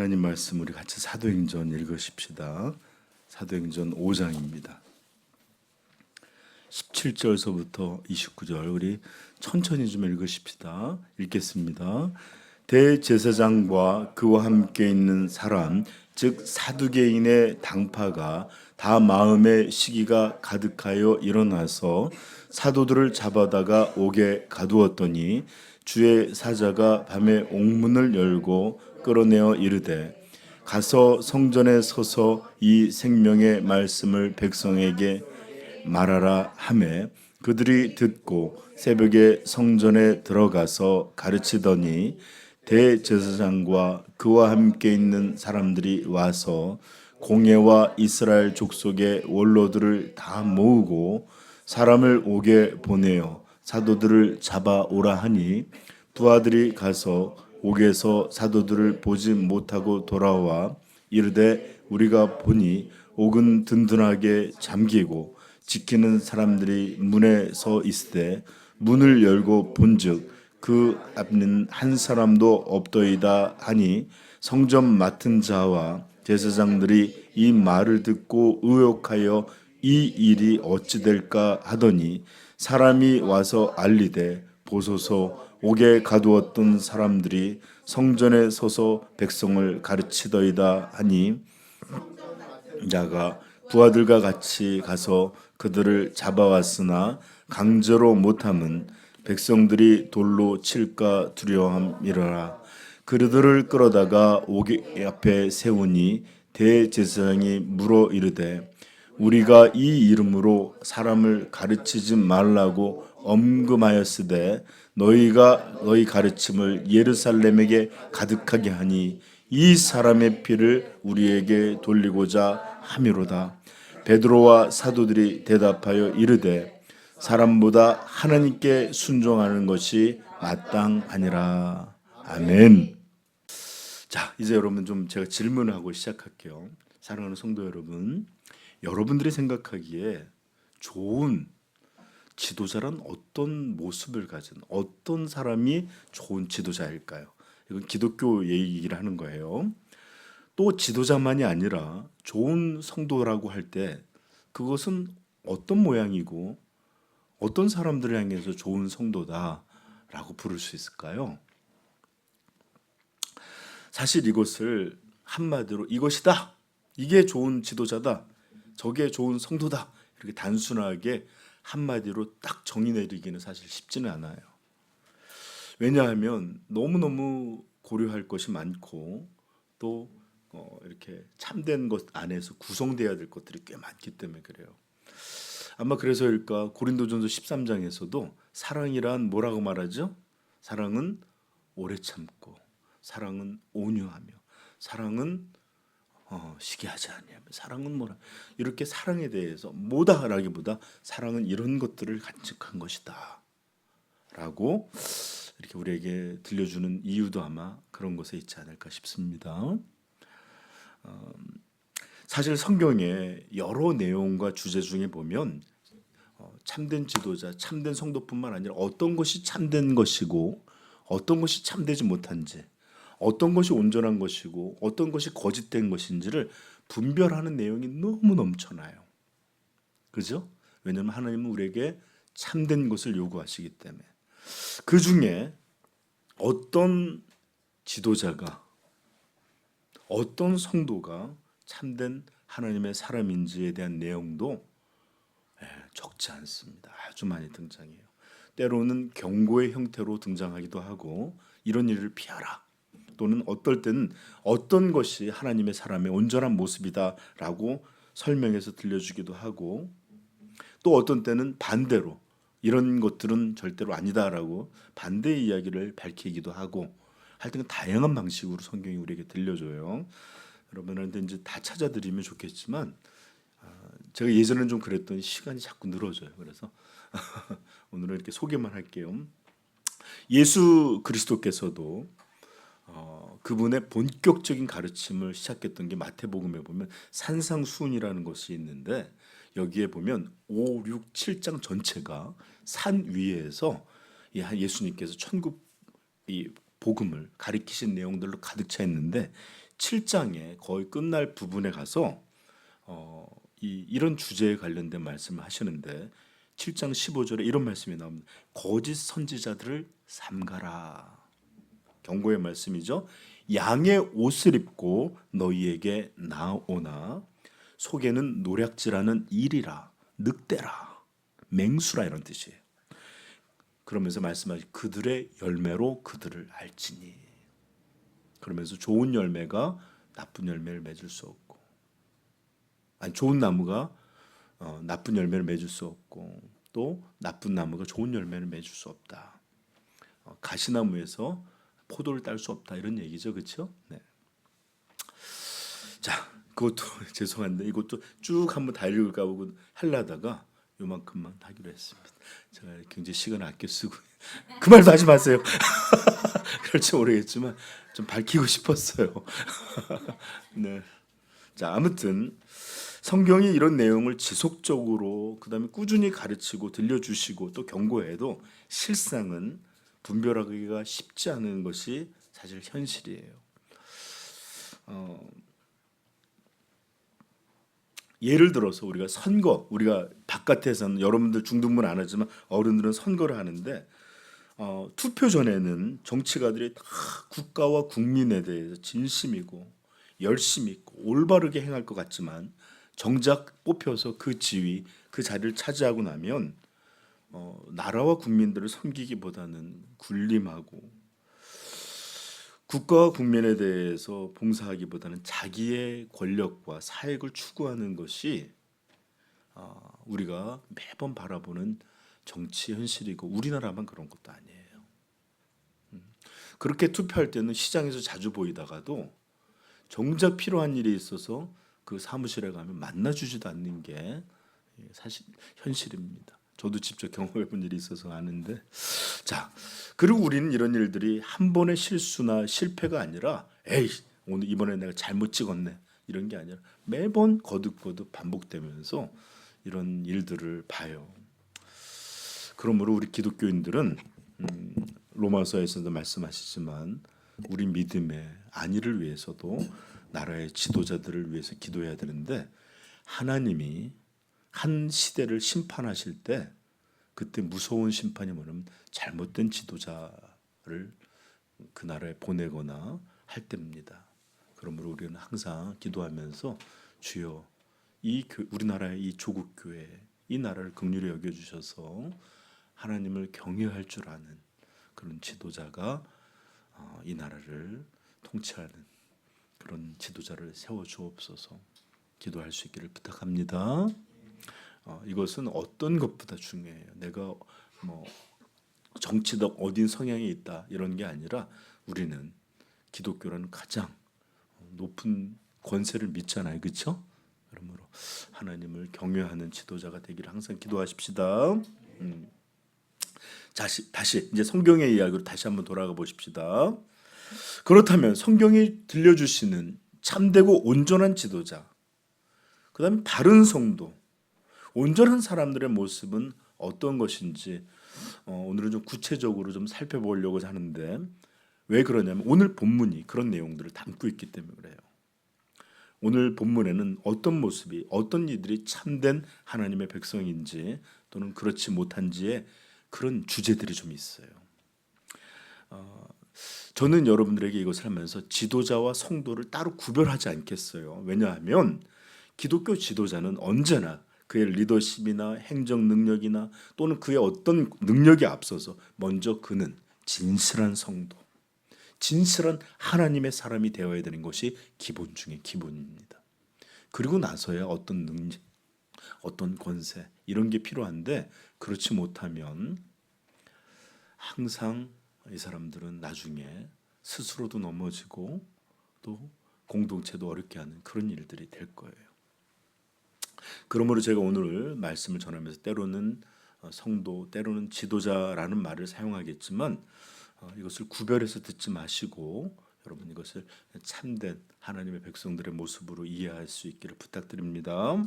하나님 말씀 우리 같이 사도행전 읽으십시다. 사도행전 5장입니다. 17절서부터 29절 우리 천천히 좀 읽으십시다. 읽겠습니다. 대제사장과 그와 함께 있는 사람 즉 사두개인의 당파가 다 마음의 시기가 가득하여 일어나서 사도들을 잡아다가 옥에 가두었더니 주의 사자가 밤에 옥문을 열고 끌어내어 이르되 가서 성전에 서서 이 생명의 말씀을 백성에게 말하라 하매 그들이 듣고 새벽에 성전에 들어가서 가르치더니 대제사장과 그와 함께 있는 사람들이 와서 공회와 이스라엘 족속의 원로들을 다 모으고 사람을 옥에 보내어 사도들을 잡아오라 하니 부하들이 가서 옥에서 사도들을 보지 못하고 돌아와 이르되 우리가 보니 옥은 든든하게 잠기고 지키는 사람들이 문에 서 있으되 문을 열고 본즉 그 앞에는 한 사람도 없더이다 하니 성전 맡은 자와 제사장들이 이 말을 듣고 의혹하여 이 일이 어찌 될까 하더니 사람이 와서 알리되 보소서 옥에 가두었던 사람들이 성전에 서서 백성을 가르치더이다 하니 나가 부하들과 같이 가서 그들을 잡아왔으나 강제로 못함은 백성들이 돌로 칠까 두려움이라. 그들을 끌어다가 옥 앞에 세우니 대제사장이 물어 이르되 우리가 이 이름으로 사람을 가르치지 말라고 엄금하였으되 너희 가르침을 예루살렘에게 가득하게 하니 이 사람의 피를 우리에게 돌리고자 함이로다. 베드로와 사도들이 대답하여 이르되 사람보다 하나님께 순종하는 것이 마땅하니라. 아멘. 자, 이제 여러분 좀 제가 질문하고 시작할게요. 사랑하는 성도 여러분, 여러분들이 생각하기에 좋은 지도자란 어떤 모습을 가진 어떤 사람이 좋은 지도자일까요? 이건 기독교 얘기를 하는 거예요. 또 지도자만이 아니라 좋은 성도라고 할 때 그것은 어떤 모양이고 어떤 사람들을 향해서 좋은 성도다라고 부를 수 있을까요? 사실 이것을 한마디로 이것이다, 이게 좋은 지도자다, 저게 좋은 성도다 이렇게 단순하게 한마디로 딱 정의 내리기는 사실 쉽지는 않아요. 왜냐하면 너무너무 고려할 것이 많고 또 이렇게 참된 것 안에서 구성돼야 될 것들이 꽤 많기 때문에 그래요. 아마 그래서일까 고린도전서 13장에서도 사랑이란 뭐라고 말하죠? 사랑은 오래 참고 사랑은 온유하며 사랑은 시기하지 아니하며 사랑은 뭐라 이렇게 사랑에 대해서 뭐다라기보다 사랑은 이런 것들을 간직한 것이다 라고 이렇게 우리에게 들려주는 이유도 아마 그런 것에 있지 않을까 싶습니다. 사실 성경의 여러 내용과 주제 중에 보면 참된 지도자, 참된 성도뿐만 아니라 어떤 것이 참된 것이고 어떤 것이 참되지 못한지, 어떤 것이 온전한 것이고 어떤 것이 거짓된 것인지를 분별하는 내용이 너무 넘쳐나요. 그죠? 왜냐하면 하나님은 우리에게 참된 것을 요구하시기 때문에. 그 중에 어떤 지도자가, 어떤 성도가 참된 하나님의 사람인지에 대한 내용도 적지 않습니다. 아주 많이 등장해요. 때로는 경고의 형태로 등장하기도 하고 이런 일을 피하라, 또는 어떨 때는 어떤 것이 하나님의 사람의 온전한 모습이다라고 설명해서 들려주기도 하고, 또 어떤 때는 반대로 이런 것들은 절대로 아니다라고 반대의 이야기를 밝히기도 하고, 하여튼 다양한 방식으로 성경이 우리에게 들려줘요. 여러분한테 이제 다 찾아드리면 좋겠지만 제가 예전에는 좀 그랬더니 시간이 자꾸 늘어져요. 그래서 오늘은 이렇게 소개만 할게요. 예수 그리스도께서도 그분의 본격적인 가르침을 시작했던 게 마태복음에 보면 산상수훈이라는 것이 있는데, 여기에 보면 5, 6, 7장 전체가 산 위에서 예수님께서 천국 이 복음을 가리키신 내용들로 가득 차 있는데 7장에 거의 끝날 부분에 가서 이런 주제에 관련된 말씀을 하시는데 7장 15절에 이런 말씀이 나옵니다. 거짓 선지자들을 삼가라. 경고의 말씀이죠. 양의 옷을 입고 너희에게 나오나 속에는 노략질하는 일이라, 늑대라, 맹수라 이런 뜻이에요. 그러면서 말씀하시 그들의 열매로 그들을 알지니. 그러면서 좋은 열매가 나쁜 열매를 맺을 수 없고, 아니 좋은 나무가 나쁜 열매를 맺을 수 없고, 또 나쁜 나무가 좋은 열매를 맺을 수 없다. 가시나무에서 포도를 딸 수 없다 이런 얘기죠, 그렇죠? 네. 자, 그것도 죄송한데 이것도 쭉 한번 다 읽을까 보고 하려다가 요만큼만 하기로 했습니다. 제가 굉장히 시간을 아껴 쓰고 그 말도 하지 마세요. 그럴지 모르겠지만 좀 밝히고 싶었어요. 네. 자, 아무튼 성경이 이런 내용을 지속적으로 그다음에 꾸준히 가르치고 들려주시고 또 경고해도 실상은 분별하기가 쉽지 않은 것이 사실 현실이에요. 예를 들어서 우리가 선거, 우리가 바깥에서는 여러분들 중등부는 안 하지만 어른들은 선거를 하는데 투표 전에는 정치가들이 다 국가와 국민에 대해서 진심이고 열심히 있고 올바르게 행할 것 같지만 정작 뽑혀서 그 지위, 그 자리를 차지하고 나면 나라와 국민들을 섬기기보다는 군림하고 국가와 국민에 대해서 봉사하기보다는 자기의 권력과 사익을 추구하는 것이 우리가 매번 바라보는 정치 현실이고 우리나라만 그런 것도 아니에요. 그렇게 투표할 때는 시장에서 자주 보이다가도 정작 필요한 일이 있어서 그 사무실에 가면 만나주지도 않는 게 사실 현실입니다. 저도 직접 경험해 본 일이 있어서 아는데, 자, 그리고 우리는 이런 일들이 한 번의 실수나 실패가 아니라 에이 오늘 이번에 내가 잘못 찍었네 이런 게 아니라 매번 거듭거듭 반복되면서 이런 일들을 봐요. 그러므로 우리 기독교인들은 로마서에서도 말씀하시지만 우리 믿음의 안위를 위해서도 나라의 지도자들을 위해서 기도해야 되는데 하나님이 한 시대를 심판하실 때 그때 무서운 심판이 뭐냐면 잘못된 지도자를 그 나라에 보내거나 할 때입니다. 그러므로 우리는 항상 기도하면서 주여 우리나라의 이 조국 교회 이 나라를 긍휼히 여겨주셔서 하나님을 경외할 줄 아는 그런 지도자가 이 나라를 통치하는 그런 지도자를 세워 주옵소서 기도할 수 있기를 부탁합니다. 이것은 어떤 것보다 중요해요. 내가 뭐 정치적 어딘 성향이 있다 이런 게 아니라 우리는 기독교라는 가장 높은 권세를 믿잖아요, 그렇죠? 그러므로 하나님을 경외하는 지도자가 되기를 항상 기도하십시다. 다시 이제 성경의 이야기로 다시 한번 돌아가 보십시다. 그렇다면 성경이 들려주시는 참되고 온전한 지도자, 그다음에 바른 성도, 온전한 사람들의 모습은 어떤 것인지 오늘은 좀 구체적으로 좀 살펴보려고 하는데 왜 그러냐면 오늘 본문이 그런 내용들을 담고 있기 때문에 그래요. 오늘 본문에는 어떤 모습이 어떤 이들이 참된 하나님의 백성인지 또는 그렇지 못한지의 그런 주제들이 좀 있어요. 저는 여러분들에게 이것을 하면서 지도자와 성도를 따로 구별하지 않겠어요. 왜냐하면 기독교 지도자는 언제나 그의 리더십이나 행정 능력이나 또는 그의 어떤 능력에 앞서서 먼저 그는 진실한 성도, 진실한 하나님의 사람이 되어야 되는 것이 기본 중에 기본입니다. 그리고 나서야 어떤 능력, 어떤 권세 이런 게 필요한데 그렇지 못하면 항상 이 사람들은 나중에 스스로도 넘어지고 또 공동체도 어렵게 하는 그런 일들이 될 거예요. 그러므로 제가 오늘 말씀을 전하면서 때로는 성도, 때로는 지도자라는 말을 사용하겠지만 이것을 구별해서 듣지 마시고 여러분 이것을 참된 하나님의 백성들의 모습으로 이해할 수 있기를 부탁드립니다.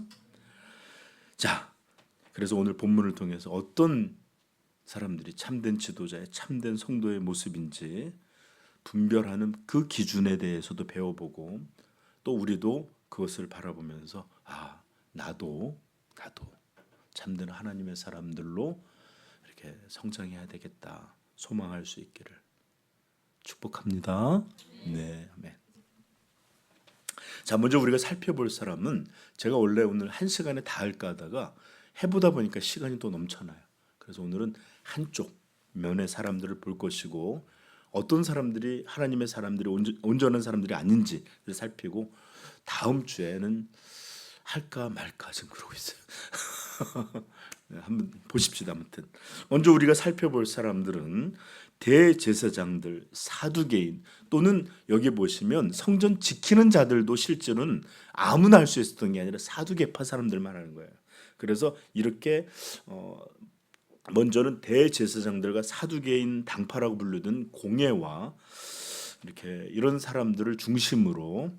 자, 그래서 오늘 본문을 통해서 어떤 사람들이 참된 지도자의 참된 성도의 모습인지 분별하는 그 기준에 대해서도 배워보고 또 우리도 그것을 바라보면서 나도 참된 하나님의 사람들로 이렇게 성장해야 되겠다 소망할 수 있기를 축복합니다. 네, 아멘. 자, 먼저 우리가 살펴볼 사람은 제가 원래 오늘 1시간에 다 할까 하다가 해보다 보니까 시간이 또 넘쳐나요. 그래서 오늘은 한쪽 면의 사람들을 볼 것이고 어떤 사람들이 하나님의 사람들이 온전한 사람들이 아닌지를 살피고 다음 주에는 할까 말까 지금 그러고 있어요. 네, 한번 보십시다. 아무튼 먼저 우리가 살펴볼 사람들은 대제사장들, 사두개인 또는 여기 보시면 성전 지키는 자들도 실제로는 아무나 할 수 있었던 게 아니라 사두개파 사람들 말하는 거예요. 그래서 이렇게 먼저는 대제사장들과 사두개인 당파라고 부르던 공예와 이렇게 이런 사람들을 중심으로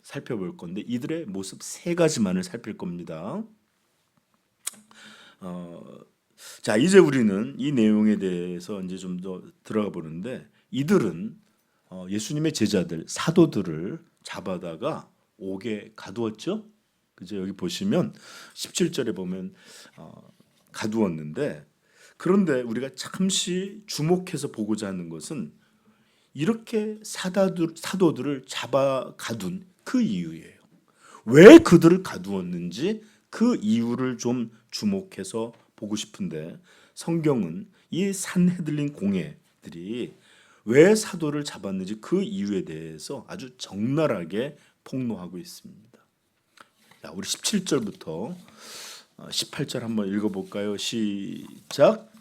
살펴볼 건데 이들의 모습 세 가지만을 살필 겁니다. 자, 이제 우리는 이 내용에 대해서 이제 좀 더 들어가 보는데 이들은 예수님의 제자들 사도들을 잡아다가 옥에 가두었죠. 그죠? 여기 보시면 17절에 보면 가두었는데 그런데 우리가 잠시 주목해서 보고자 하는 것은 이렇게 사도들을 잡아 가둔 그 이유예요. 왜 그들을 가두었는지 그 이유를 좀 주목해서 보고 싶은데 성경은 이 산헤들린 공예들이 왜 사도를 잡았는지 그 이유에 대해서 아주 적나라하게 폭로하고 있습니다. 자, 우리 17절부터 18절 한번 읽어볼까요? 시작.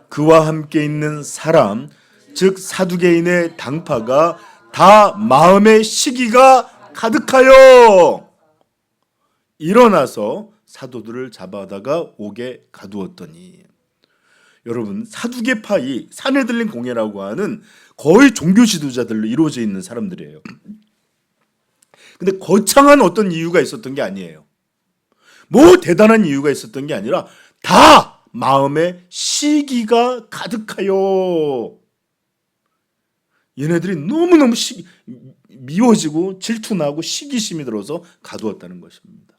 그와 함께 있는 사람 즉 사두개인의 당파가 다 마음의 시기가 가득하여 일어나서 사도들을 잡아다가 옥에 가두었더니 여러분 사두개파이 산헤들린 공예라고 하는 거의 종교 지도자들로 이루어져 있는 사람들이에요. 근데 거창한 어떤 이유가 있었던 게 아니에요. 뭐 대단한 이유가 있었던 게 아니라 다 마음에 시기가 가득하여 얘네들이 너무너무 미워지고 질투나고 시기심이 들어서 가두었다는 것입니다.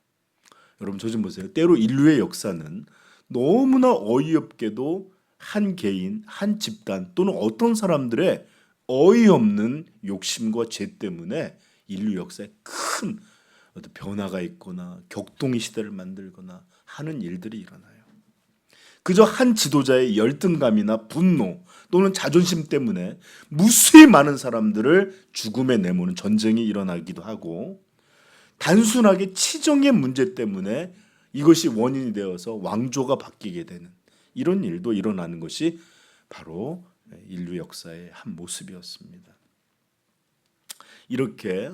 여러분 저 좀 보세요. 때로 인류의 역사는 너무나 어이없게도 한 개인, 한 집단 또는 어떤 사람들의 어이없는 욕심과 죄 때문에 인류 역사에 큰 어떤 변화가 있거나 격동의 시대를 만들거나 하는 일들이 일어나요. 그저 한 지도자의 열등감이나 분노 또는 자존심 때문에 무수히 많은 사람들을 죽음에 내모는 전쟁이 일어나기도 하고 단순하게 치정의 문제 때문에 이것이 원인이 되어서 왕조가 바뀌게 되는 이런 일도 일어나는 것이 바로 인류 역사의 한 모습이었습니다. 이렇게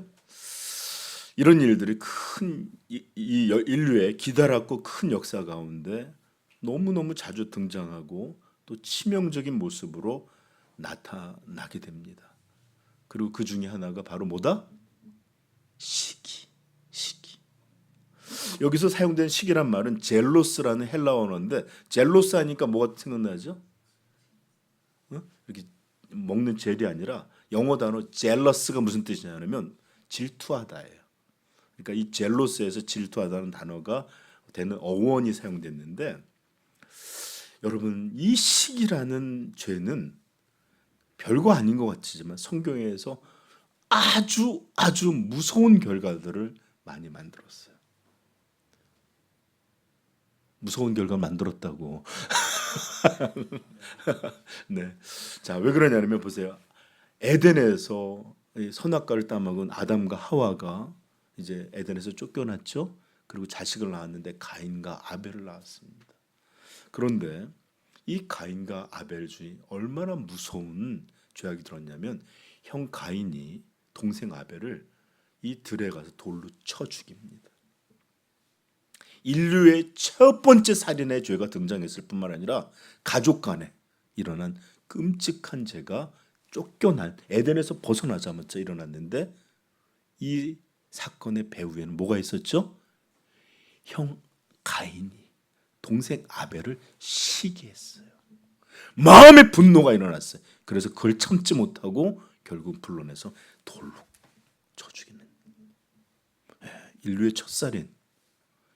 이런 일들이 큰 이 인류의 기다랗고 큰 역사 가운데 너무너무 자주 등장하고 또 치명적인 모습으로 나타나게 됩니다. 그리고 그 중에 하나가 바로 뭐다? 시기. 여기서 사용된 시기란 말은 젤로스라는 헬라어 언어인데 젤로스 하니까 뭐가 생각나죠? 이렇게 먹는 젤이 아니라 영어 단어 젤러스가 무슨 뜻이냐면 질투하다예요. 그러니까 이 젤로스에서 질투하다는 단어가 되는 어원이 사용됐는데 여러분 이 시기라는 죄는 별거 아닌 것 같지만 성경에서 아주 무서운 결과들을 많이 만들었어요. 무서운 결과 만들었다고. 네. 자, 왜 그러냐면 보세요. 에덴에서 선악과를 따먹은 아담과 하와가 이제 에덴에서 쫓겨났죠. 그리고 자식을 낳았는데 가인과 아벨을 낳았습니다. 그런데 이 가인과 아벨 중에 얼마나 무서운 죄악이 들었냐면 형 가인이 동생 아벨을 이 들에 가서 돌로 쳐 죽입니다. 인류의 첫 번째 살인의 죄가 등장했을 뿐만 아니라 가족 간에 일어난 끔찍한 죄가 쫓겨난 에덴에서 벗어나자마자 일어났는데 이 사건의 배후에는 뭐가 있었죠? 형 가인이 동생 아벨을 시기했어요. 마음의 분노가 일어났어요. 그래서 그걸 참지 못하고 결국 불러내서 돌로 쳐 죽이는, 인류의 첫살인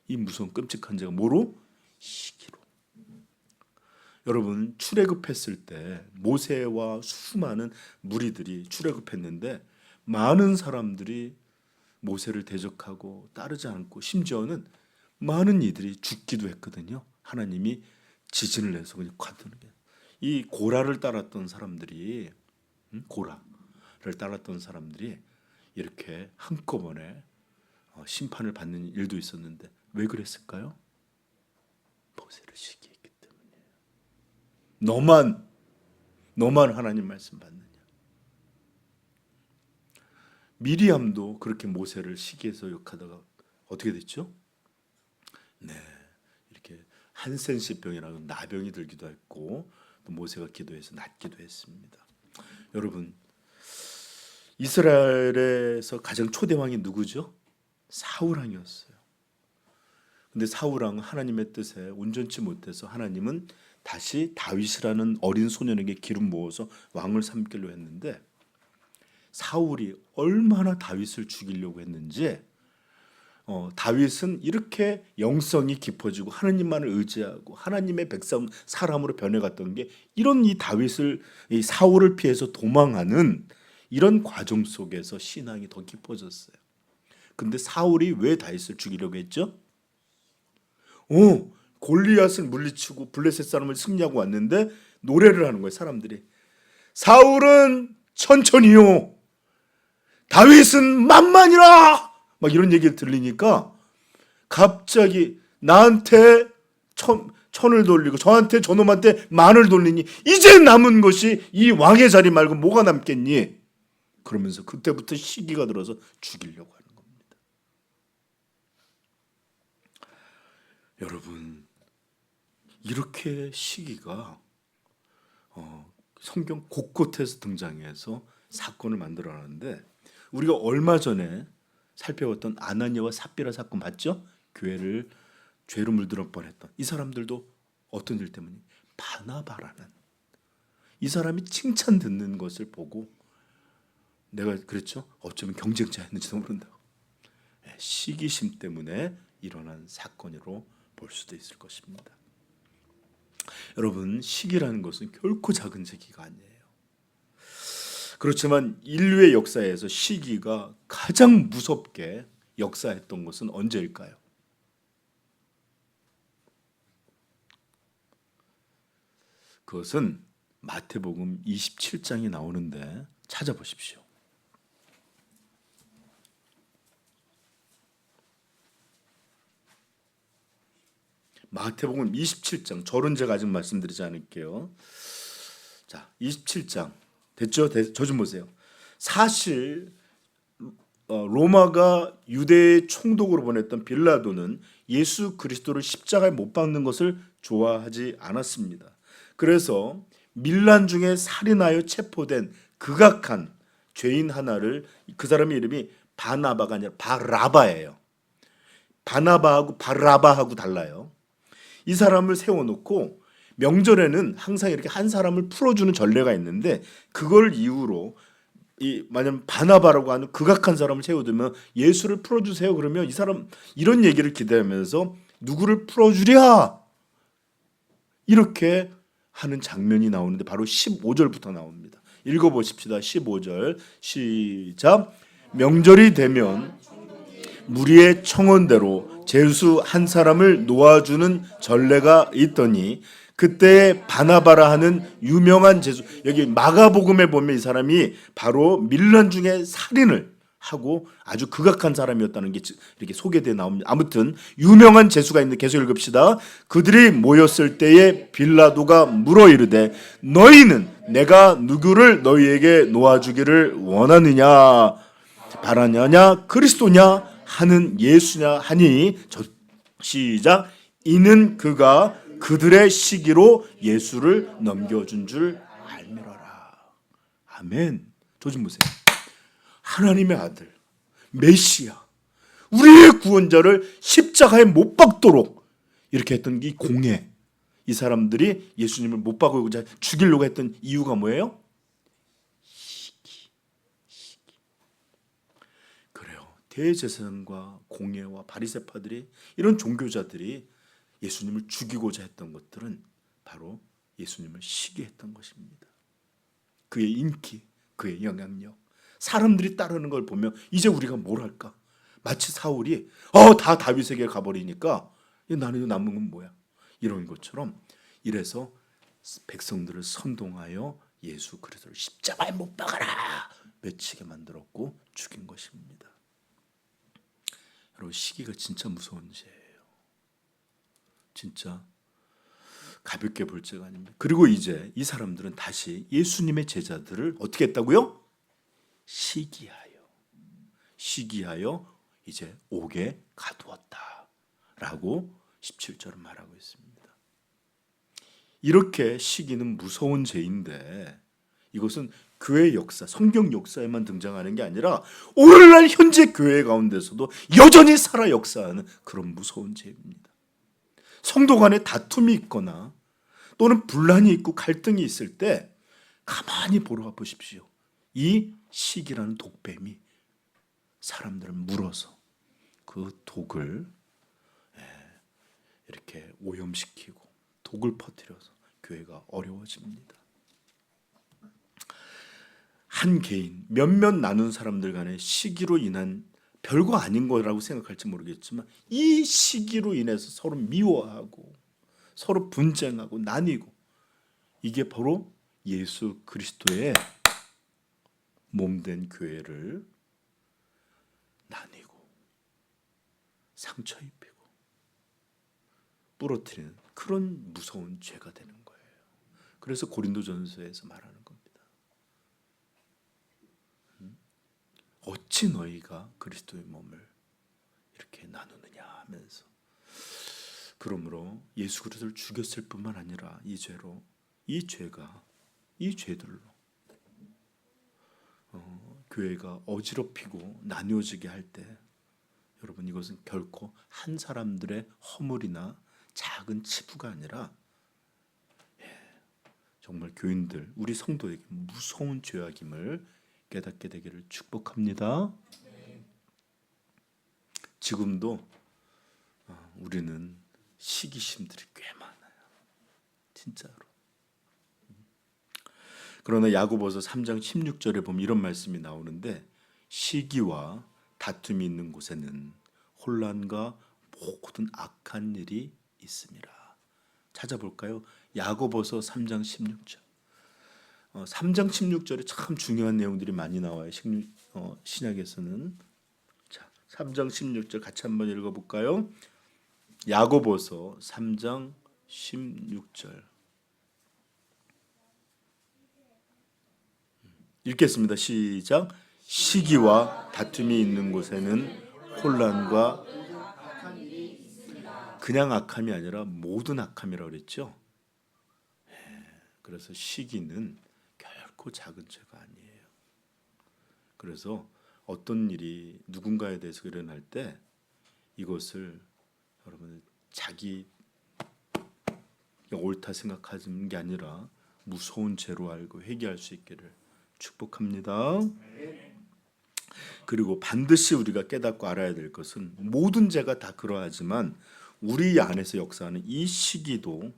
이 무서운 끔찍한 죄가 뭐로? 시기로. 여러분, 출애굽했을 때 모세와 수많은 무리들이 출애굽했는데 많은 사람들이 모세를 대적하고 따르지 않고 심지어는 많은 이들이 죽기도 했거든요. 하나님이 지진을 내서 그냥 관두는 게. 이 고라를 따랐던 사람들이, 고라를 따랐던 사람들이 이렇게 한꺼번에 심판을 받는 일도 있었는데 왜 그랬을까요? 모세를 시기했기 때문이에요. 너만 하나님 말씀 받느냐. 미리암도 그렇게 모세를 시기해서 욕하다가 어떻게 됐죠? 네, 이렇게 한센시병이라고 나병이 들기도 했고 또 모세가 기도해서 낫기도 했습니다. 여러분, 이스라엘에서 가장 초대 왕이 누구죠? 사울 왕이었어요. 근데 사울 왕은 하나님의 뜻에 온전치 못해서 하나님은 다시 다윗이라는 어린 소년에게 기름 부어서 왕을 삼기로 했는데 사울이 얼마나 다윗을 죽이려고 했는지, 다윗은 이렇게 영성이 깊어지고 하나님만을 의지하고 하나님의 백성 사람으로 변해갔던 게 이런 이 다윗을, 이 사울을 피해서 도망하는 이런 과정 속에서 신앙이 더 깊어졌어요. 근데 사울이 왜 다윗을 죽이려고 했죠? 골리앗을 물리치고 블레셋 사람을 승리하고 왔는데 노래를 하는 거예요. 사람들이 사울은 천천히요, 다윗은 만만이라, 막 이런 얘기를 들리니까 갑자기 나한테 천을 돌리고 저한테 저놈한테 만을 돌리니 이제 남은 것이 이 왕의 자리 말고 뭐가 남겠니? 그러면서 그때부터 시기가 들어서 죽이려고 하는 겁니다. 여러분, 이렇게 시기가 성경 곳곳에서 등장해서 사건을 만들어내는데, 우리가 얼마 전에 살펴봤던 아나니아와 삽비라 사건 맞죠? 교회를 죄로 물들어 뻔했던 이 사람들도 어떤 일 때문에? 바나바라는 이 사람이 칭찬 듣는 것을 보고 내가 그랬죠? 어쩌면 경쟁자였는지도 모른다고. 시기심 때문에 일어난 사건으로 볼 수도 있을 것입니다. 여러분, 시기라는 것은 결코 작은 시기가 아니에요. 그렇지만 인류의 역사에서 시기가 가장 무섭게 역사했던 것은 언제일까요? 그것은 마태복음 27장이 나오는데 찾아보십시오. 마태복음 27장, 절은 제가 아직 말씀드리지 않을게요. 자, 27장 됐죠? 저 좀 보세요. 사실 로마가 유대의 총독으로 보냈던 빌라도는 예수 그리스도를 십자가에 못 박는 것을 좋아하지 않았습니다. 그래서 밀란 중에 살인하여 체포된 극악한 죄인 하나를, 그 사람의 이름이 바나바가 아니라 바라바예요. 바나바하고 바라바하고 달라요. 이 사람을 세워놓고 명절에는 항상 이렇게 한 사람을 풀어주는 전례가 있는데, 그걸 이유로 만약 바나바라고 하는 극악한 사람을 세워두면 예수를 풀어주세요 그러면 이 사람 이런 얘기를 기대하면서 누구를 풀어주랴 이렇게 하는 장면이 나오는데 바로 15절부터 나옵니다. 읽어보십시다. 15절 시작. 명절이 되면 무리의 청원대로 제수 한 사람을 놓아주는 전례가 있더니 그때 바나바라 하는 유명한 제수, 여기 마가복음에 보면 이 사람이 바로 밀란 중에 살인을 하고 아주 극악한 사람이었다는 게 이렇게 소개되어 나옵니다. 아무튼 유명한 제수가 있는데 계속 읽읍시다. 그들이 모였을 때에 빌라도가 물어 이르되 너희는 내가 누구를 너희에게 놓아주기를 원하느냐, 바라냐냐, 그리스도냐 하는 예수냐 하니 시작. 이는 그가 그들의 시기로 예수를 넘겨준 줄 알미러라. 아멘. 저 좀 보세요. 하나님의 아들 메시아, 우리의 구원자를 십자가에 못 박도록 이렇게 했던 이 공예, 이 사람들이 예수님을 못 박으고자 죽이려고 했던 이유가 뭐예요? 시기. 그래요. 대제사장과 공회와 바리새파들이, 이런 종교자들이 예수님을 죽이고자 했던 것들은 바로 예수님을 시기했던 것입니다. 그의 인기, 그의 영향력, 사람들이 따르는 걸 보면 이제 우리가 뭘 할까? 마치 사울이 다 다윗에게 가버리니까 나는 남은 건 뭐야? 이런 것처럼, 이래서 백성들을 선동하여 예수 그리스도를 십자가에 못 박아라 외치게 만들었고 죽인 것입니다. 여러분, 시기가 진짜 무서운 죄예요. 진짜 가볍게 볼 죄가 아닙니다. 그리고 이제 이 사람들은 다시 예수님의 제자들을 어떻게 했다고요? 시기하여 이제 옥에 가두었다라고 17절은 말하고 있습니다. 이렇게 시기는 무서운 죄인데, 이것은 교회 역사, 성경 역사에만 등장하는 게 아니라 오늘날 현재 교회 가운데서도 여전히 살아 역사하는 그런 무서운 죄입니다. 성도 간에 다툼이 있거나 또는 분란이 있고 갈등이 있을 때 가만히 보러 보십시오. 이 시기라는 독뱀이 사람들을 물어서 그 독을 이렇게 오염시키고 독을 퍼뜨려서 교회가 어려워집니다. 한 개인, 몇몇 나눈 사람들 간의 시기로 인한 별거 아닌 거라고 생각할지 모르겠지만, 이 시기로 인해서 서로 미워하고 서로 분쟁하고 나뉘고, 이게 바로 예수 그리스도의 몸된 교회를 나뉘고 상처 입히고 부러뜨리는 그런 무서운 죄가 되는 거예요. 그래서 고린도전서에서 말하는 겁니다. 어찌 너희가 그리스도의 몸을 이렇게 나누느냐 하면서, 그러므로 예수 그리스도를 죽였을 뿐만 아니라 이 죄들로 교회가 어지럽히고 나뉘어지게 할 때, 여러분, 이것은 결코 한 사람들의 허물이나 작은 치부가 아니라 정말 교인들, 우리 성도에게 무서운 죄악임을 깨닫게 되기를 축복합니다. 지금도 우리는 시기심들이 꽤 많아요. 진짜로. 그러나 야고보서 3장 16절에 보면 이런 말씀이 나오는데, 시기와 다툼이 있는 곳에는 혼란과 모든 악한 일이 있습니다. 찾아볼까요? 야고보서 3장 16절. 3장 16절에 참 중요한 내용들이 많이 나와요. 신약에서는. 자, 3장 16절 같이 한번 읽어볼까요? 야고보서 3장 16절 읽겠습니다. 시작. 시기와 다툼이 있는 곳에는 혼란과, 그냥 악함이 아니라 모든 악함이라고 그랬죠. 그래서 시기는 결코 작은 죄가 아니에요. 그래서 어떤 일이 누군가에 대해서 일어날 때 이것을 여러분 자기 옳다 생각하는 게 아니라 무서운 죄로 알고 회개할 수 있기를 축복합니다. 그리고 반드시 우리가 깨닫고 알아야 될 것은, 모든 죄가 다 그러하지만 우리 안에서 역사하는 이 시기도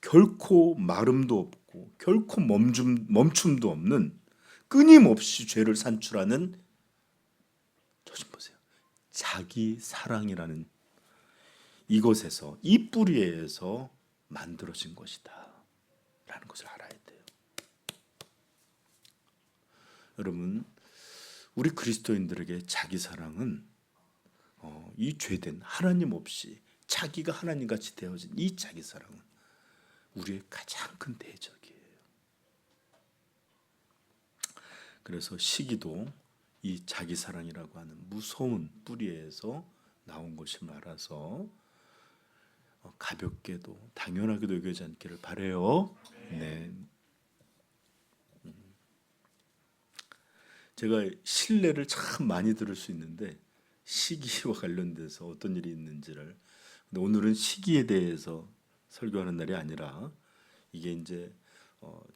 결코 마름도 없고 결코 멈춤도 없는 끊임없이 죄를 산출하는, 저 좀 보세요, 자기 사랑이라는 이것에서, 이 뿌리에서 만들어진 것이다 라는 것을 알아야 돼요. 여러분, 우리 그리스도인들에게 자기 사랑은 이 죄된, 하나님 없이 자기가 하나님같이 되어진 이 자기 사랑은 우리의 가장 큰 대적이에요. 그래서 시기도 이 자기 사랑이라고 하는 무서운 뿌리에서 나온 것을 알아서 가볍게도 당연하게도 여기지 않기를 바라요. 네. 제가 신뢰를 참 많이 들을 수 있는데, 시기와 관련돼서 어떤 일이 있는지를 근데 오늘은 시기에 대해서 설교하는 날이 아니라 이게 이제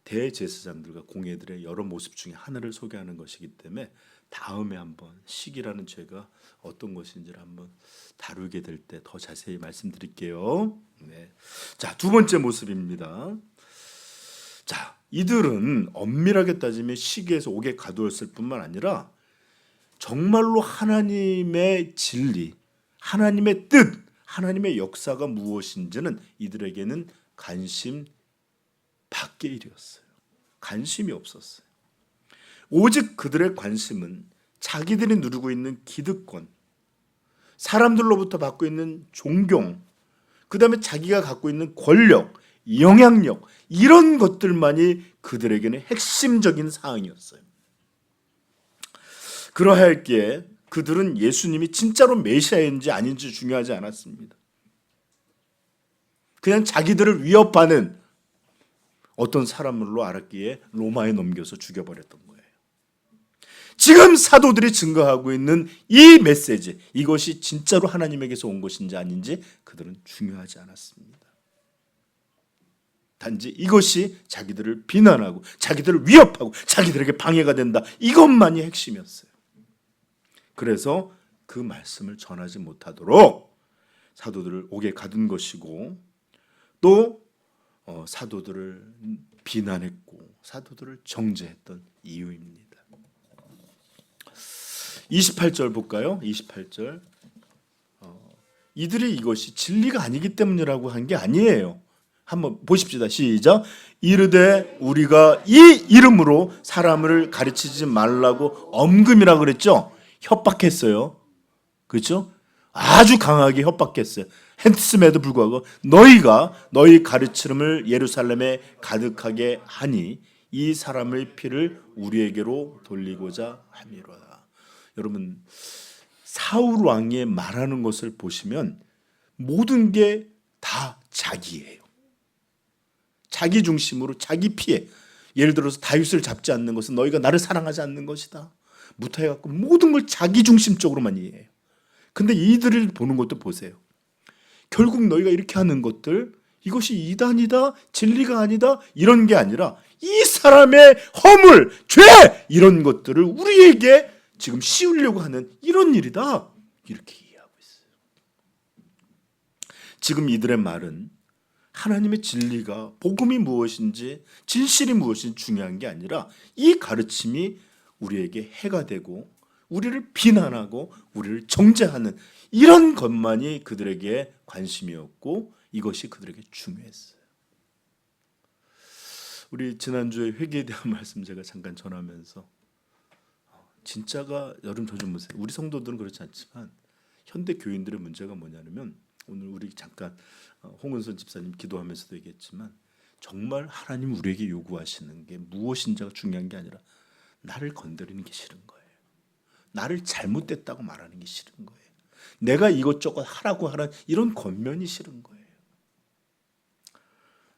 대제사장들과 공회들의 여러 모습 중에 하나를 소개하는 것이기 때문에 다음에 한번 시기라는 죄가 어떤 것인지를 한번 다루게 될 때 더 자세히 말씀드릴게요. 네. 자, 두 번째 모습입니다. 자, 이들은 엄밀하게 따지면 시기에서 옥에 가두었을 뿐만 아니라 정말로 하나님의 진리, 하나님의 뜻, 하나님의 역사가 무엇인지는 이들에게는 관심 밖의 일이었어요. 관심이 없었어요. 오직 그들의 관심은 자기들이 누리고 있는 기득권, 사람들로부터 받고 있는 존경, 그 다음에 자기가 갖고 있는 권력, 영향력, 이런 것들만이 그들에게는 핵심적인 사항이었어요. 그러하였기에 그들은 예수님이 진짜로 메시아인지 아닌지 중요하지 않았습니다. 그냥 자기들을 위협하는 어떤 사람으로 알았기에 로마에 넘겨서 죽여버렸던 거예요. 지금 사도들이 증거하고 있는 이 메시지, 이것이 진짜로 하나님에게서 온 것인지 아닌지 그들은 중요하지 않았습니다. 단지 이것이 자기들을 비난하고 자기들을 위협하고 자기들에게 방해가 된다, 이것만이 핵심이었어요. 그래서 그 말씀을 전하지 못하도록 사도들을 옥에 가둔 것이고, 또 사도들을 비난했고 사도들을 정죄했던 이유입니다. 28절 볼까요? 28절. 이들이 이것이 진리가 아니기 때문이라고 한 게 아니에요. 한번 보십시다. 시작. 이르되 우리가 이 이름으로 사람을 가르치지 말라고 엄금이라 그랬죠. 협박했어요. 그렇죠? 아주 강하게 협박했어요. 했음에도 불구하고 너희가 너희 가르침을 예루살렘에 가득하게 하니 이 사람의 피를 우리에게로 돌리고자 함이로다. 여러분, 사울 왕이 말하는 것을 보시면 모든 게 다 자기예요. 자기 중심으로 자기 피해. 예를 들어서 다윗을 잡지 않는 것은 너희가 나를 사랑하지 않는 것이다. 부터 해갖고 모든 걸 자기 중심적으로만 이해해요. 근데 이들을 보는 것도 보세요. 결국 너희가 이렇게 하는 것들, 이것이 이단이다, 진리가 아니다, 이런 게 아니라 이 사람의 허물, 죄, 이런 것들을 우리에게 지금 씌우려고 하는 이런 일이다, 이렇게 이해하고 있어요. 지금 이들의 말은 하나님의 진리가, 복음이 무엇인지, 진실이 무엇인지 중요한 게 아니라 이 가르침이 우리에게 해가 되고 우리를 비난하고 우리를 정죄하는 이런 것만이 그들에게 관심이었고, 이것이 그들에게 중요했어요. 우리 지난주에 회개에 대한 말씀 제가 잠깐 전하면서 진짜가, 여러분 저 좀 보세요. 우리 성도들은 그렇지 않지만 현대 교인들의 문제가 뭐냐면, 오늘 우리 잠깐 홍은선 집사님 기도하면서도 얘기했지만, 정말 하나님 우리에게 요구하시는 게 무엇인지가 중요한 게 아니라 나를 건드리는 게 싫은 거예요. 나를 잘못됐다고 말하는 게 싫은 거예요. 내가 이것저것 하라고 하는 이런 권면이 싫은 거예요.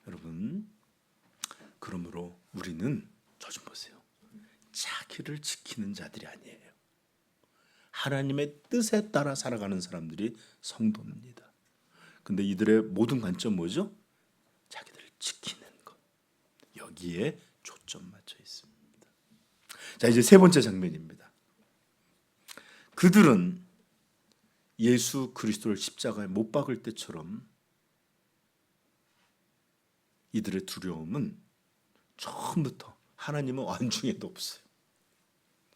여러분, 그러므로 우리는 저 좀 보세요. 자기를 지키는 자들이 아니에요. 하나님의 뜻에 따라 살아가는 사람들이 성도입니다. 근데 이들의 모든 관점 뭐죠? 자기들을 지키는 것. 여기에 초점 맞춰 있습니다. 자, 이제 세 번째 장면입니다. 그들은 예수 그리스도를 십자가에 못 박을 때처럼 이들의 두려움은 처음부터 하나님은 안중에도 없어요.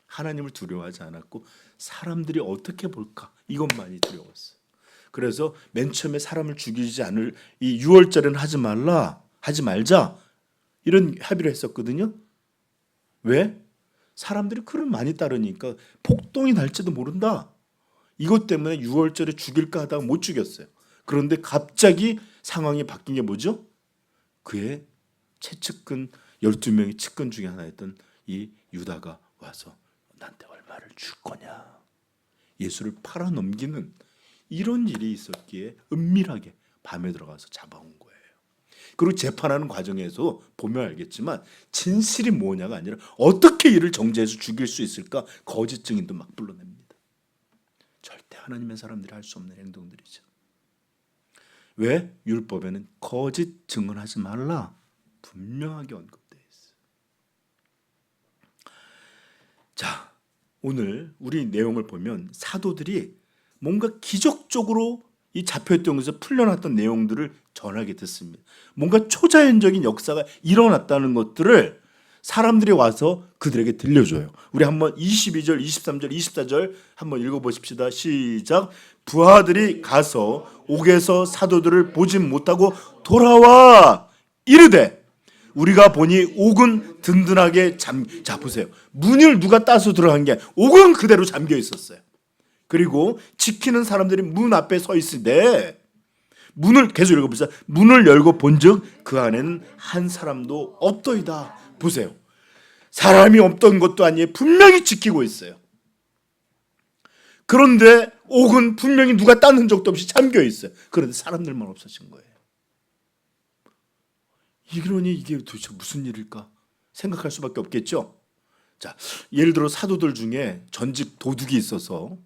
하나님을 두려워하지 않았고 사람들이 어떻게 볼까, 이것만이 두려웠어요. 그래서 맨 처음에 사람을 죽이지 않을 이 유월절에는 하지 말자, 이런 합의를 했었거든요. 왜? 사람들이 그를 많이 따르니까 폭동이 날지도 모른다. 이것 때문에 6월절에 죽일까 하다가 못 죽였어요. 그런데 갑자기 상황이 바뀐 게 뭐죠? 그의 최측근 12명의 측근 중에 하나였던 이 유다가 와서 나한테 얼마를 줄 거냐, 예수를 팔아넘기는 이런 일이 있었기에 은밀하게 밤에 들어가서 잡아온 거예요. 그리고 재판하는 과정에서 보면 알겠지만 진실이 뭐냐가 아니라 어떻게 이를 정죄해서 죽일 수 있을까, 거짓 증인도 막 불러냅니다. 절대 하나님의 사람들이 할 수 없는 행동들이죠. 왜? 율법에는 거짓 증언하지 말라 분명하게 언급되어 있어요. 자, 오늘 우리 내용을 보면 사도들이 뭔가 기적적으로 이 잡혀있던 곳에서 풀려났던 내용들을 전하게 됐습니다. 뭔가 초자연적인 역사가 일어났다는 것들을 사람들이 와서 그들에게 들려줘요. 우리 한번 22절, 23절, 24절 한번 읽어보십시다. 시작. 부하들이 가서 옥에서 사도들을 보지 못하고 돌아와 이르되 우리가 보니 옥은 든든하게 자 보세요. 문을 누가 따서 들어간 게 아니라 옥은 그대로 잠겨 있었어요. 그리고 지키는 사람들이 문 앞에 서 있으되 문을 계속 읽어보세요. 문을 열고 본즉 그 안에는 한 사람도 없더이다. 보세요. 사람이 없던 것도 아니에요. 분명히 지키고 있어요. 그런데 옥은 분명히 누가 딴 흔적도 없이 잠겨 있어요. 그런데 사람들만 없어진 거예요. 이러니 이게 도대체 무슨 일일까 생각할 수밖에 없겠죠. 자, 예를 들어 사도들 중에 전직 도둑이 있어서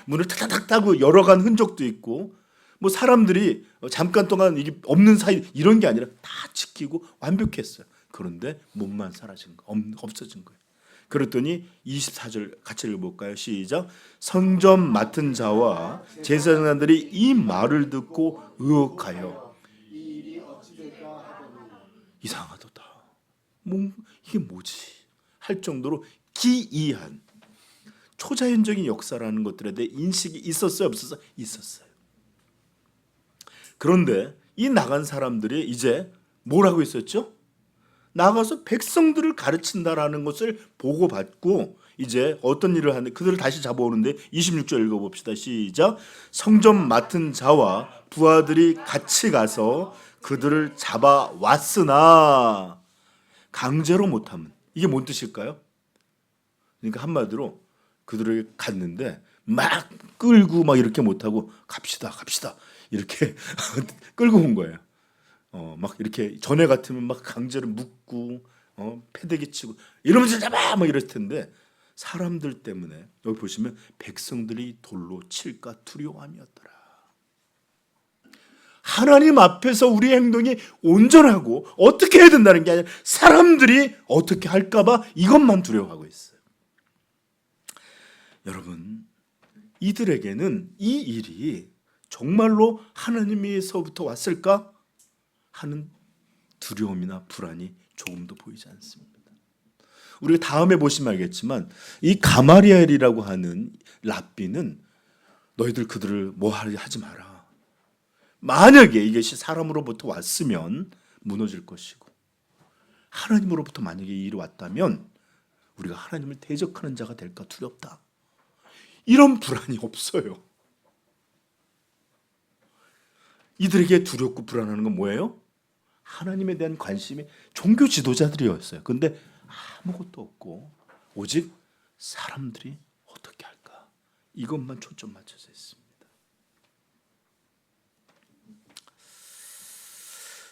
문을 탁탁탁 따고 열어간 흔적도 있고, 뭐 사람들이 잠깐 동안 이게 없는 사이 이런 게 아니라 다 지키고 완벽했어요. 그런데 몸만 사라진 거, 없어진 거예요. 그랬더니 24절 같이 읽어볼까요? 시작. 성전 맡은 자와 제사장들이 이 말을 듣고 의혹하여 이상하도다. 이게 뭐지? 할 정도로 기이한 초자연적인 역사라는 것들에 대해 인식이 있었어요, 없었어요? 있었어요. 그런데 이 나간 사람들이 이제 뭘 하고 있었죠? 나가서 백성들을 가르친다라는 것을 보고받고 이제 어떤 일을 하는데 그들을 다시 잡아오는데 26절 읽어봅시다. 시작. 성전 맡은 자와 부하들이 같이 가서 그들을 잡아왔으나 강제로 못하면 이게 뭔 뜻일까요? 그러니까 한마디로 그들을 갔는데 막 끌고 막 이렇게 못하고 갑시다 이렇게 끌고 온 거예요. 막 이렇게 전에 같으면 막 강제로 묶고 패대기 치고 이러면서 잡아 막 이랬을 텐데 사람들 때문에 여기 보시면 백성들이 돌로 칠까 두려워함이었더라. 하나님 앞에서 우리 행동이 온전하고 어떻게 해야 된다는 게 아니라 사람들이 어떻게 할까봐 이것만 두려워하고 있어요. 여러분, 이들에게는 이 일이 정말로 하나님에서부터 왔을까 하는 두려움이나 불안이 조금도 보이지 않습니다. 우리가 다음에 보시면 알겠지만 이 가마리엘이라고 하는 랍비는 너희들 그들을 뭐 하지 마라. 만약에 이것이 사람으로부터 왔으면 무너질 것이고 하나님으로부터 만약에 이 일이 왔다면 우리가 하나님을 대적하는 자가 될까 두렵다. 이런 불안이 없어요. 이들에게 두렵고 불안하는 건 뭐예요? 하나님에 대한 관심이 종교 지도자들이었어요. 그런데 아무것도 없고 오직 사람들이 어떻게 할까? 이것만 초점 맞춰져 있습니다.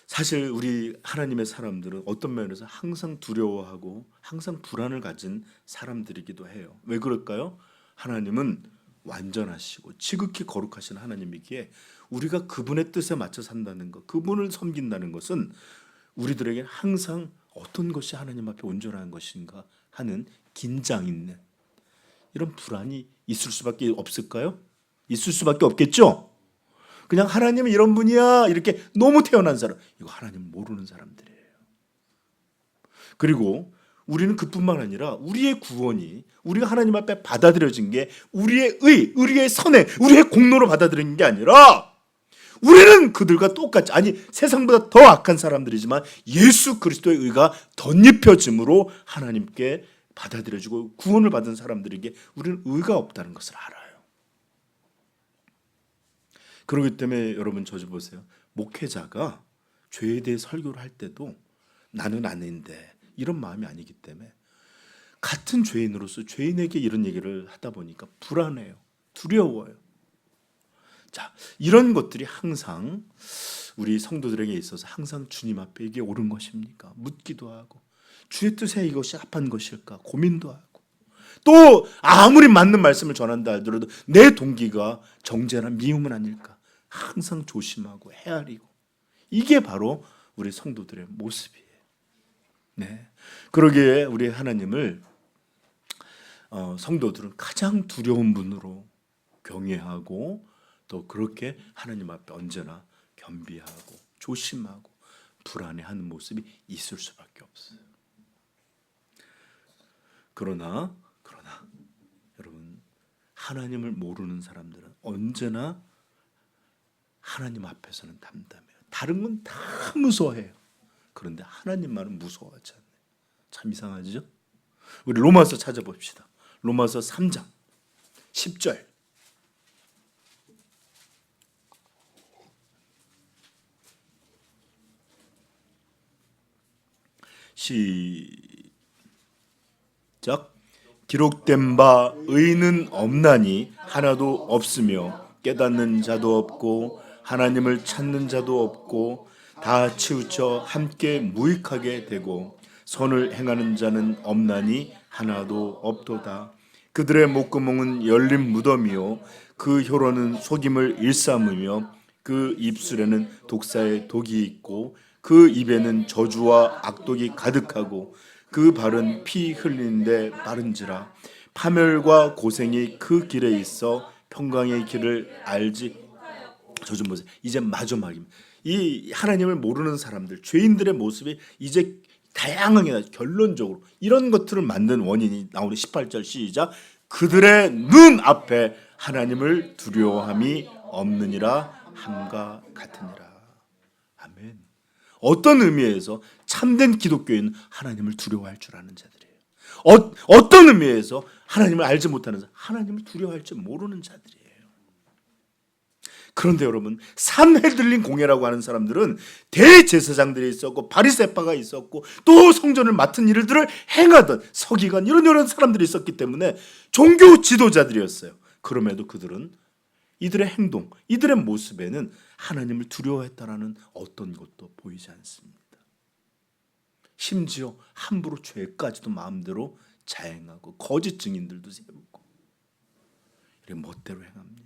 사실 우리 하나님의 사람들은 어떤 면에서 항상 두려워하고 항상 불안을 가진 사람들이기도 해요. 왜 그럴까요? 하나님은 완전하시고 지극히 거룩하신 하나님이기에 우리가 그분의 뜻에 맞춰 산다는 것, 그분을 섬긴다는 것은 우리들에게 항상 어떤 것이 하나님 앞에 온전한 것인가 하는 긴장 있는 이런 불안이 있을 수밖에 없을까요? 있을 수밖에 없겠죠? 그냥 하나님은 이런 분이야 이렇게 너무 태어난 사람, 이거 하나님 모르는 사람들이에요. 그리고 우리는 그뿐만 아니라 우리의 구원이 우리가 하나님 앞에 받아들여진 게 우리의 우리의 선행, 우리의 공로로 받아들인 게 아니라 우리는 그들과 똑같이, 아니 세상보다 더 악한 사람들이지만 예수 그리스도의 의가 덧입혀짐으로 하나님께 받아들여지고 구원을 받은 사람들에게 우리는 의가 없다는 것을 알아요. 그렇기 때문에 여러분 저 좀 보세요. 목회자가 죄에 대해 설교를 할 때도 나는 아닌데 이런 마음이 아니기 때문에 같은 죄인으로서 죄인에게 이런 얘기를 하다 보니까 불안해요. 두려워요. 자, 이런 것들이 항상 우리 성도들에게 있어서 항상 주님 앞에 이게 옳은 것입니까? 묻기도 하고 주의 뜻에 이것이 합한 것일까 고민도 하고 또 아무리 맞는 말씀을 전한다 하더라도 내 동기가 정죄나 미움은 아닐까 항상 조심하고 헤아리고, 이게 바로 우리 성도들의 모습이에요. 네. 그러기에 우리 하나님을 성도들은 가장 두려운 분으로 경외하고, 또 그렇게 하나님 앞에 언제나 겸비하고 조심하고 불안해하는 모습이 있을 수밖에 없어요. 그러나 여러분, 하나님을 모르는 사람들은 언제나 하나님 앞에서는 담담해요. 다른 건 다 무서워해요. 그런데 하나님만은 무서워하지 않아요. 참 이상하죠? 우리 로마서 찾아봅시다. 로마서 3장 10절. 시작. 기록된 바 의는 없나니 하나도 없으며 깨닫는 자도 없고 하나님을 찾는 자도 없고 다 치우쳐 함께 무익하게 되고 선을 행하는 자는 없나니 하나도 없도다. 그들의 목구멍은 열린 무덤이요 그 혀로는 속임을 일삼으며 그 입술에는 독사의 독이 있고 그 입에는 저주와 악독이 가득하고 그 발은 피 흘리는데 빠른지라. 파멸과 고생이 그 길에 있어 평강의 길을 알지. 저 좀 보세요. 이제 마지막입니다. 이 하나님을 모르는 사람들, 죄인들의 모습이 이제 다양하게, 결론적으로 이런 것들을 만든 원인이 나오는 18절 시작. 그들의 눈 앞에 하나님을 두려워함이 없느니라 함과 같으니라. 아멘. 어떤 의미에서 참된 기독교인은 하나님을 두려워할 줄 아는 자들이에요. 어떤 의미에서 하나님을 알지 못하는 자, 하나님을 두려워할 줄 모르는 자들이에요. 그런데 여러분, 산헤들린 공회라고 하는 사람들은 대제사장들이 있었고 바리새파가 있었고 또 성전을 맡은 일들을 행하던 서기관, 이런 사람들이 있었기 때문에 종교 지도자들이었어요. 그럼에도 그들은 이들의 행동, 이들의 모습에는 하나님을 두려워했다라는 어떤 것도 보이지 않습니다. 심지어 함부로 죄까지도 마음대로 자행하고 거짓 증인들도 세우고 이렇게 멋대로 행합니다.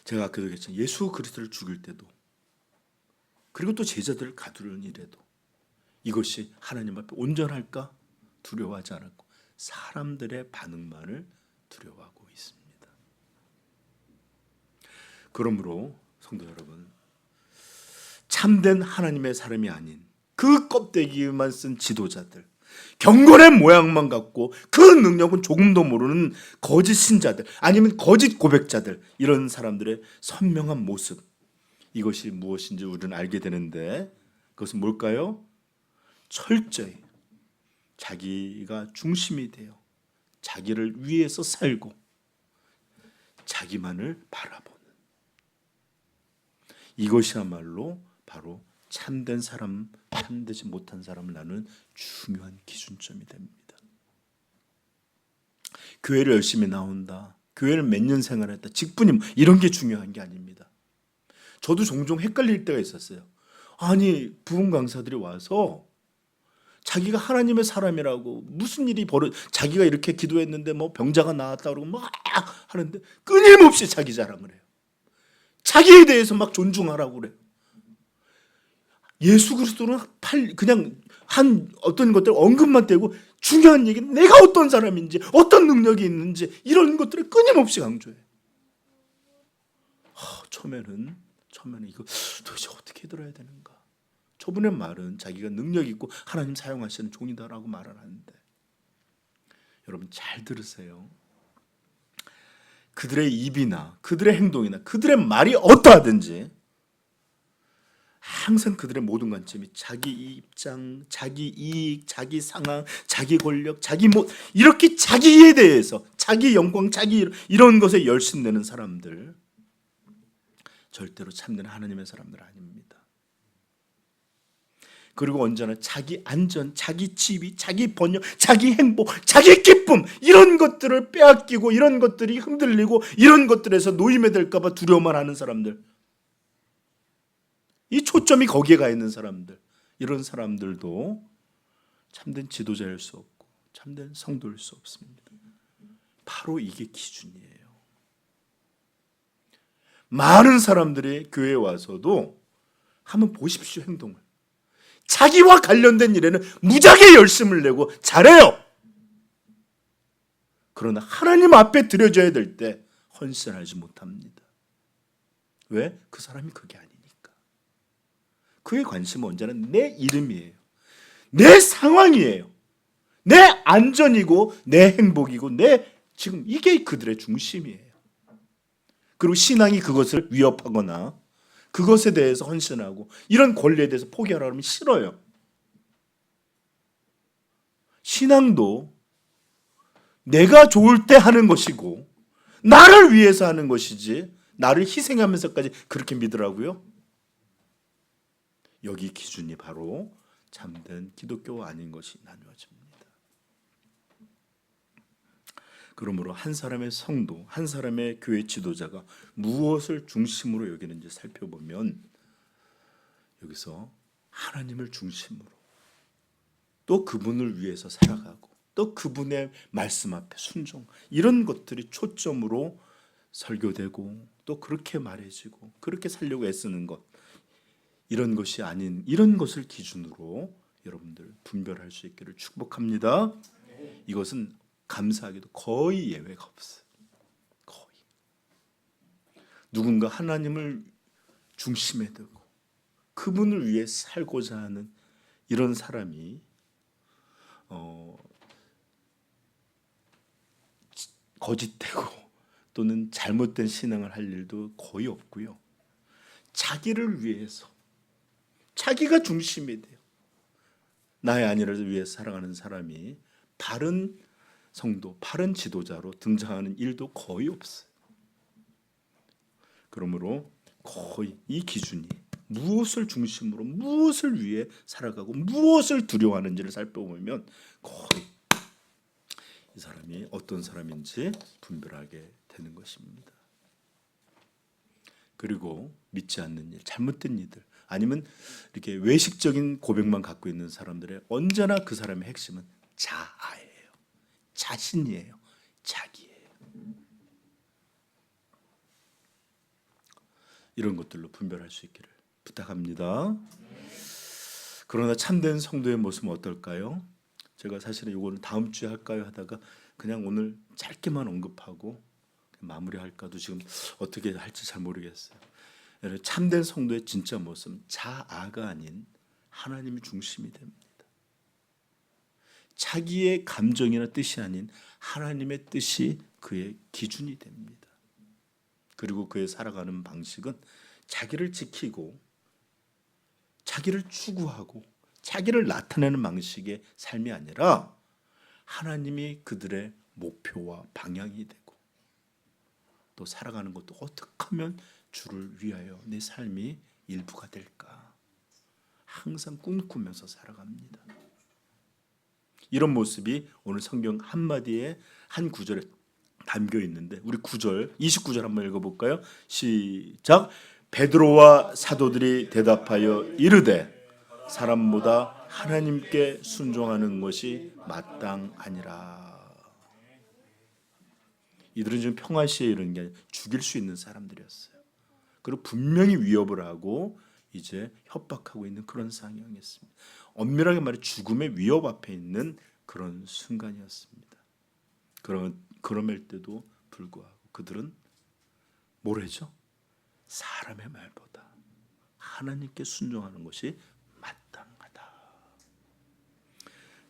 제가 아까도 얘기했지만 예수 그리스도를 죽일 때도, 그리고 또 제자들을 가두는 일에도 이것이 하나님 앞에 온전할까 두려워하지 않았고 사람들의 반응만을 두려워하고 있습니다. 그러므로 성도 여러분, 참된 하나님의 사람이 아닌 그 껍데기만 쓴 지도자들, 경건의 모양만 갖고 그 능력은 조금도 모르는 거짓 신자들, 아니면 거짓 고백자들, 이런 사람들의 선명한 모습, 이것이 무엇인지 우리는 알게 되는데, 그것은 뭘까요? 철저히 자기가 중심이 되어 자기를 위해서 살고 자기만을 바라보는, 이것이야말로 바로 참된 사람, 참되지 못한 사람을 나누는 중요한 기준점이 됩니다. 교회를 열심히 나온다, 교회를 몇 년 생활했다, 직분이 이런 게 중요한 게 아닙니다. 저도 종종 헷갈릴 때가 있었어요. 아니, 부흥 강사들이 와서 자기가 하나님의 사람이라고, 무슨 일이 자기가 이렇게 기도했는데 뭐 병자가 나았다 그러고 막 하는데 끊임없이 자기 자랑을 해요. 자기에 대해서 막 존중하라고 그래요. 예수 그리스도는 그냥 한 어떤 것들 언급만 떼고 중요한 얘기는 내가 어떤 사람인지, 어떤 능력이 있는지, 이런 것들을 끊임없이 강조해요. 처음에는 이거 도대체 어떻게 들어야 되는가. 저분의 말은 자기가 능력 있고 하나님 사용하시는 종이다라고 말을 하는데, 여러분 잘 들으세요. 그들의 입이나 그들의 행동이나 그들의 말이 어떠하든지 항상 그들의 모든 관점이 자기 입장, 자기 이익, 자기 상황, 자기 권력, 자기 이렇게 자기에 대해서, 자기 영광, 자기 이런 것에 열심내는 사람들, 절대로 참된 하나님의 사람들 아닙니다. 그리고 언제나 자기 안전, 자기 지위, 자기 번영, 자기 행복, 자기 기쁨, 이런 것들을 빼앗기고 이런 것들이 흔들리고 이런 것들에서 노임에 될까 봐 두려워만 하는 사람들, 이 초점이 거기에 가 있는 사람들, 이런 사람들도 참된 지도자일 수 없고 참된 성도일 수 없습니다. 바로 이게 기준이에요. 많은 사람들이 교회에 와서도 한번 보십시오, 행동을. 자기와 관련된 일에는 무지하게 열심을 내고 잘해요. 그러나 하나님 앞에 드려져야 될 때 헌신하지 못합니다. 왜? 그 사람이 그게 아니니까. 그의 관심은 언제나 내 이름이에요. 내 상황이에요. 내 안전이고 내 행복이고 내 지금 이게 그들의 중심이에요. 그리고 신앙이 그것을 위협하거나 그것에 대해서 헌신하고 이런 권리에 대해서 포기하라 그러면 싫어요. 신앙도 내가 좋을 때 하는 것이고 나를 위해서 하는 것이지 나를 희생하면서까지 그렇게 믿으라고요? 여기 기준이 바로 참된 기독교가 아닌 것이 나누어집니다. 그러므로 한 사람의 성도, 한 사람의 교회 지도자가 무엇을 중심으로 여기는지 살펴보면 여기서 하나님을 중심으로 또 그분을 위해서 살아가고 또 그분의 말씀 앞에 순종 이런 것들이 초점으로 설교되고 또 그렇게 말해지고 그렇게 살려고 애쓰는 것 이런 것이 아닌 이런 것을 기준으로 여러분들 분별할 수 있기를 축복합니다. 이것은 감사하게도 거의 예외가 없어요. 거의. 누군가 하나님을 중심에 두고 그분을 위해 살고자 하는 이런 사람이 거짓되고 또는 잘못된 신앙을 할 일도 거의 없고요. 자기를 위해서 자기가 중심이 돼요. 나의 아니를 위해서 살아가는 사람이 바른 성도, 바른 지도자로 등장하는 일도 거의 없어요. 그러므로 거의 이 기준이 무엇을 중심으로 무엇을 위해 살아가고 무엇을 두려워하는지를 살펴보면 거의 이 사람이 어떤 사람인지 분별하게 되는 것입니다. 그리고 믿지 않는 일, 잘못된 일들 아니면 이렇게 외식적인 고백만 갖고 있는 사람들의 언제나 그 사람의 핵심은 자아예요. 자신이에요. 자기예요. 이런 것들로 분별할 수 있기를 부탁합니다. 그러나 참된 성도의 모습은 어떨까요? 제가 사실은 이거는 다음 주에 할까요 하다가 그냥 오늘 짧게만 언급하고 마무리할까도 지금 어떻게 할지 잘 모르겠어요. 참된 성도의 진짜 모습은 자아가 아닌 하나님이 중심이 됩니다. 자기의 감정이나 뜻이 아닌 하나님의 뜻이 그의 기준이 됩니다. 그리고 그의 살아가는 방식은 자기를 지키고 자기를 추구하고 자기를 나타내는 방식의 삶이 아니라 하나님이 그들의 목표와 방향이 되고 또 살아가는 것도 어떻게 하면 주를 위하여 내 삶이 일부가 될까 항상 꿈꾸면서 살아갑니다. 이런 모습이 오늘 성경 한마디에 한 구절에 담겨 있는데 우리 29절 한번 읽어볼까요? 시작. 베드로와 사도들이 대답하여 이르되 사람보다 하나님께 순종하는 것이 마땅하니라. 이들은 지금 평화시에 이런 게 죽일 수 있는 사람들이었어요. 그리고 분명히 위협을 하고 이제 협박하고 있는 그런 상황이었습니다. 엄밀하게 말해 죽음의 위협 앞에 있는 그런 순간이었습니다. 그럼을 때도 불구하고 그들은 뭐래죠? 사람의 말보다 하나님께 순종하는 것이 마땅하다.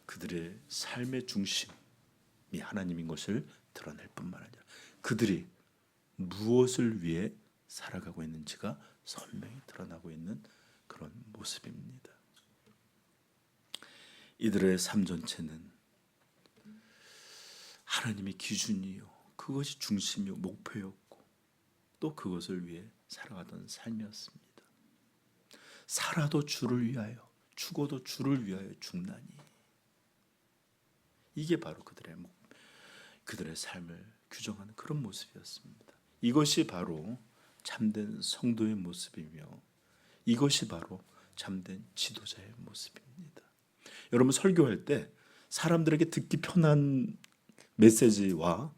그들의 삶의 중심이 하나님인 것을 드러낼 뿐만 아니라 그들이 무엇을 위해 살아가고 있는지가 선명히 드러나고 있는 그런 모습입니다. 이들의 삶 전체는 하나님의 기준이요, 그것이 중심이요, 목표였고 또 그것을 위해 살아가던 삶이었습니다. 살아도 주를 위하여, 죽어도 주를 위하여 죽나니 이게 바로 그들의 삶을 규정하는 그런 모습이었습니다. 이것이 바로 참된 성도의 모습이며 이것이 바로 참된 지도자의 모습입니다. 여러분 설교할 때 사람들에게 듣기 편한 메시지와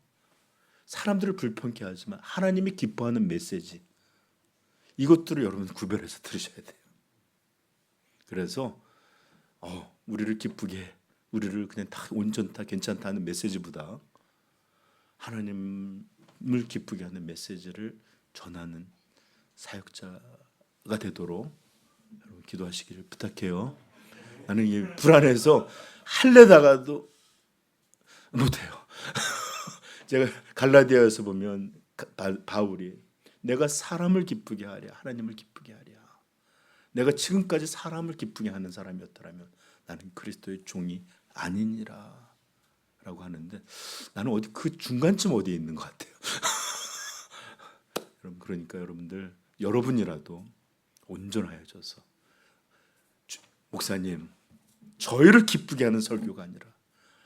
사람들을 불편케 하지만 하나님이 기뻐하는 메시지 이것들을 여러분 구별해서 들으셔야 돼요. 그래서 우리를 기쁘게, 우리를 그냥 다 온전다 괜찮다 하는 메시지보다 하나님을 기쁘게 하는 메시지를 전하는 사역자가 되도록 여러분 기도하시기를 부탁해요. 나는 이 불안해서 할래다가도 못해요. 제가 갈라디아에서 보면 바울이 내가 사람을 기쁘게 하랴 하나님을 기쁘게 하랴, 내가 지금까지 사람을 기쁘게 하는 사람이었더라면 나는 그리스도의 종이 아니니라 라고 하는데, 나는 어디 그 중간쯤 어디에 있는 것 같아요. 여러분, 그러니까 여러분들, 여러분이라도 온전하여져서 목사님, 저희를 기쁘게 하는 설교가 아니라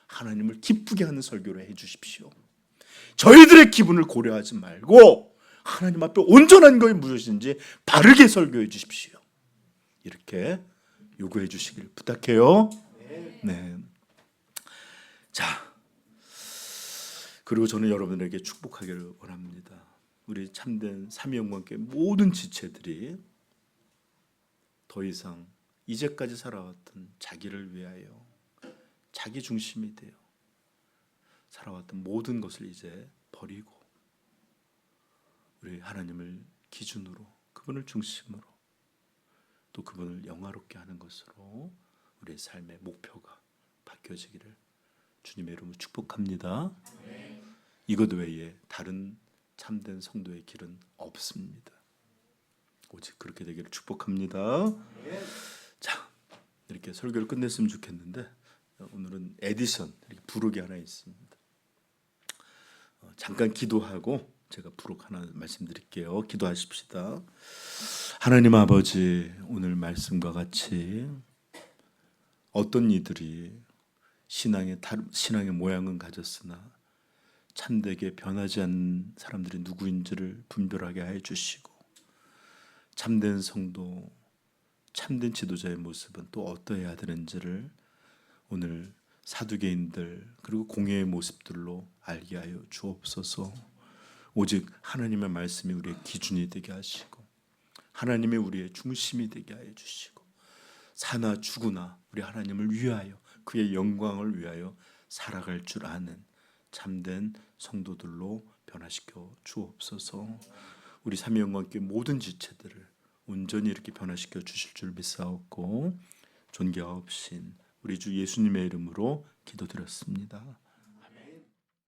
하나님을 기쁘게 하는 설교를 해주십시오. 저희들의 기분을 고려하지 말고 하나님 앞에 온전한 것이 무엇인지 바르게 설교해 주십시오. 이렇게 요구해 주시길 부탁해요. 네. 자, 그리고 저는 여러분에게 축복하기를 원합니다. 우리 참된 삼위영광교회 모든 지체들이 더 이상 이제까지 살아왔던 자기를 위하여 자기 중심이 되어 살아왔던 모든 것을 이제 버리고 우리 하나님을 기준으로, 그분을 중심으로, 또 그분을 영화롭게 하는 것으로 우리의 삶의 목표가 바뀌어지기를 주님의 이름으로 축복합니다. 이것 외에 다른 참된 성도의 길은 없습니다. 오직 그렇게 되기를 축복합니다. 자, 이렇게 설교를 끝냈으면 좋겠는데 오늘은 에디션 이렇게 부록이 하나 있습니다. 잠깐 기도하고 제가 부록 하나 말씀드릴게요. 기도하십시다. 하나님 아버지, 오늘 말씀과 같이 어떤 이들이 신앙의 모양은 가졌으나 참되게 변하지 않는 사람들이 누구인지를 분별하게 해 주시고, 참된 성도, 참된 지도자의 모습은 또 어떠해야 되는지를 오늘 사두개인들 그리고 공예의 모습들로 알게 하여 주옵소서. 오직 하나님의 말씀이 우리의 기준이 되게 하시고 하나님의 우리의 중심이 되게 하여 주시고, 사나 죽으나 우리 하나님을 위하여 그의 영광을 위하여 살아갈 줄 아는 참된 성도들로 변화시켜 주옵소서. 우리 삼위영광교회 모든 지체들을 온전히 이렇게 변화시켜 주실 줄 믿사옵고 존귀하옵신 우리 주 예수님의 이름으로 기도드렸습니다.